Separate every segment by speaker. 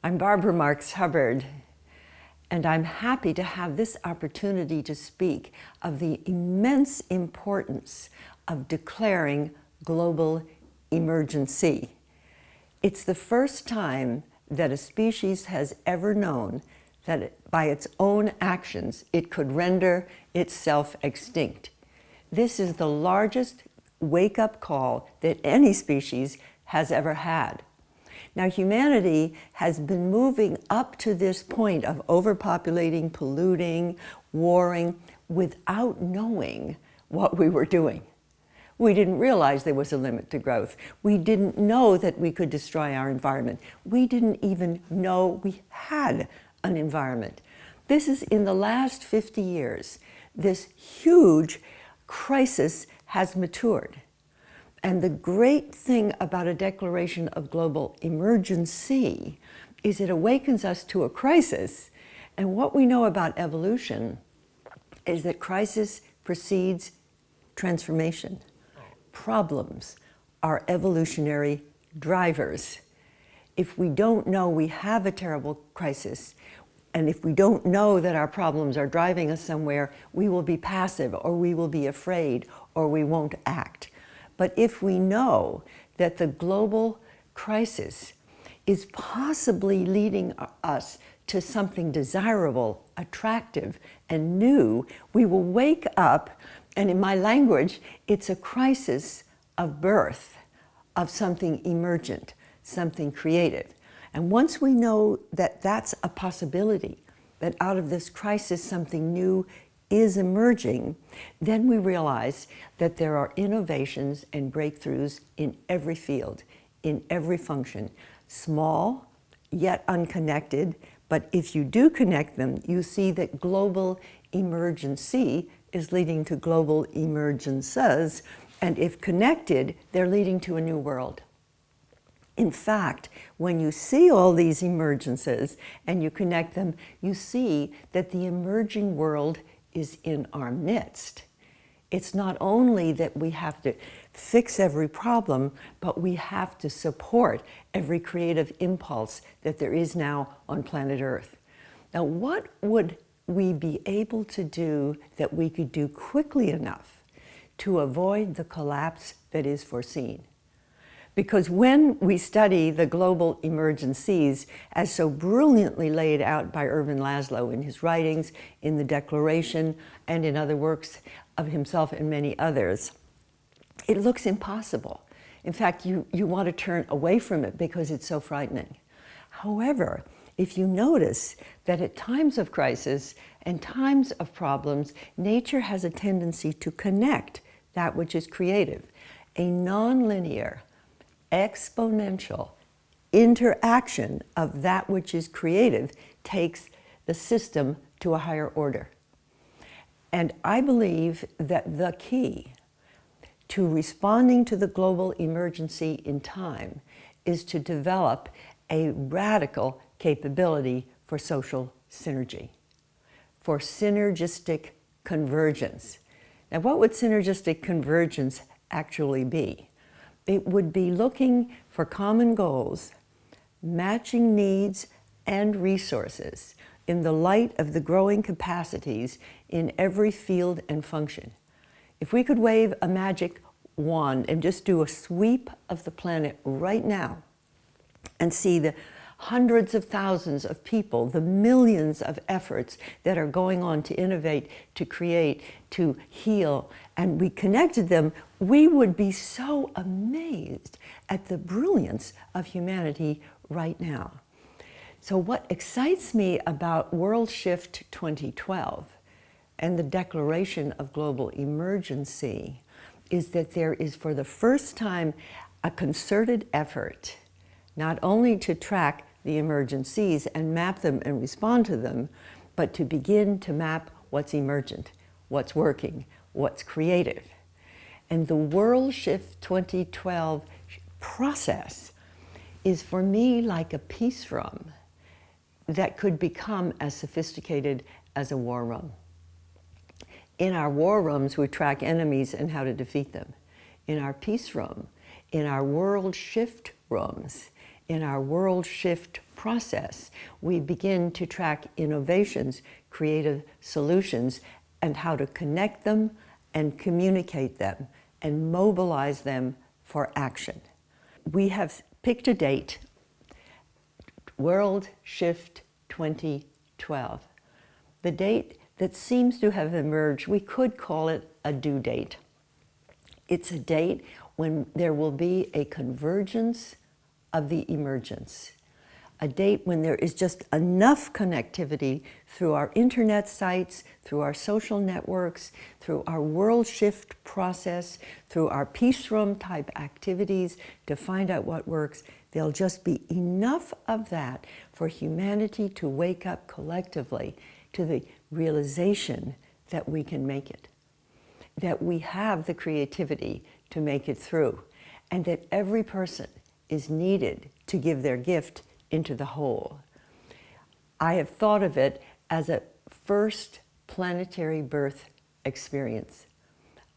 Speaker 1: I'm Barbara Marks Hubbard, and I'm happy to have this opportunity to speak of the immense importance of declaring global emergency. It's the first time that a species has ever known that by its own actions it could render itself extinct. This is the largest wake-up call that any species has ever had. Now, humanity has been moving up to this point of overpopulating, polluting, warring, without knowing what we were doing. We didn't realize there was a limit to growth. We didn't know that we could destroy our environment. We didn't even know we had an environment. This is in the last 50 years. This huge crisis has matured. And the great thing about a declaration of global emergency is it awakens us to a crisis. And what we know about evolution is that crisis precedes transformation. Problems are evolutionary drivers. If we don't know we have a terrible crisis, and if we don't know that our problems are driving us somewhere, we will be passive, or we will be afraid, or we won't act. But if we know that the global crisis is possibly leading us to something desirable, attractive, and new, we will wake up, and in my language, it's a crisis of birth, of something emergent, something creative. And once we know that that's a possibility, that out of this crisis something new is emerging, then we realize that there are innovations and breakthroughs in every field, in every function, small, yet unconnected, but if you do connect them, you see that global emergency is leading to global emergences, and if connected, they're leading to a new world. In fact, when you see all these emergences and you connect them, you see that the emerging world is in our midst. It's not only that we have to fix every problem, but we have to support every creative impulse that there is now on planet Earth. Now, what would we be able to do that we could do quickly enough to avoid the collapse that is foreseen? Because when we study the global emergencies, as so brilliantly laid out by Ervin Laszlo in his writings, in the Declaration, and in other works of himself and many others, it looks impossible. In fact, you want to turn away from it because it's so frightening. However, if you notice that at times of crisis and times of problems, nature has a tendency to connect that which is creative. A nonlinear, exponential interaction of that which is creative takes the system to a higher order. And I believe that the key to responding to the global emergency in time is to develop a radical capability for social synergy, for synergistic convergence. Now, what would synergistic convergence actually be? It would be looking for common goals, matching needs and resources in the light of the growing capacities in every field and function. If we could wave a magic wand and just do a sweep of the planet right now and see the hundreds of thousands of people, the millions of efforts that are going on to innovate, to create, to heal, and we connected them, we would be so amazed at the brilliance of humanity right now. So what excites me about WorldShift 2012 and the Declaration of Global Emergency is that there is, for the first time, a concerted effort not only to track the emergencies and map them and respond to them, but to begin to map what's emergent, what's working, what's creative. And the WorldShift 2012 process is for me like a peace room that could become as sophisticated as a war room. In our war rooms, we track enemies and how to defeat them. In our peace room, in our WorldShift rooms, in our WorldShift process, we begin to track innovations, creative solutions, and how to connect them and communicate them and mobilize them for action. We have picked a date, WorldShift 2012. The date that seems to have emerged, we could call it a due date. It's a date when there will be a convergence of the emergence. A date when there is just enough connectivity through our internet sites, through our social networks, through our WorldShift process, through our peace room type activities to find out what works. There'll just be enough of that for humanity to wake up collectively to the realization that we can make it, that we have the creativity to make it through, and that every person is needed to give their gift into the whole. I have thought of it as a first planetary birth experience,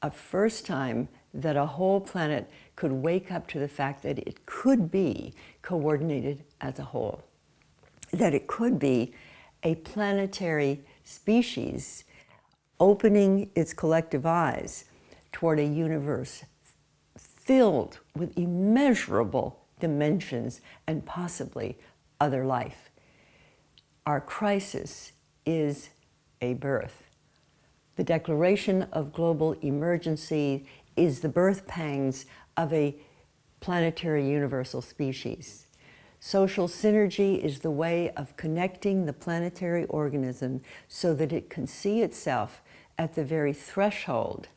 Speaker 1: a first time that a whole planet could wake up to the fact that it could be coordinated as a whole, that it could be a planetary species opening its collective eyes toward a universe filled with immeasurable dimensions and possibly other life. Our crisis is a birth. The declaration of global emergency is the birth pangs of a planetary universal species. Social synergy is the way of connecting the planetary organism so that it can see itself at the very threshold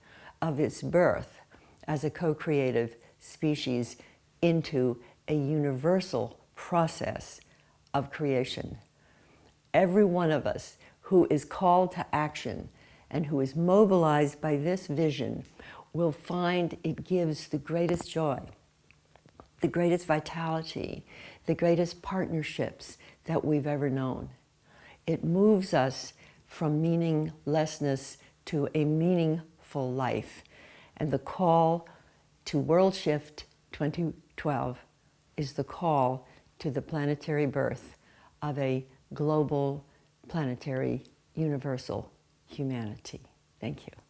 Speaker 1: of its birth as a co-creative species into a universal process of creation. Every one of us who is called to action and who is mobilized by this vision will find it gives the greatest joy, the greatest vitality, the greatest partnerships that we've ever known. It moves us from meaninglessness to a meaningful life. And the call to WorldShift 2012 is the call to the planetary birth of a global, planetary, universal humanity. Thank you.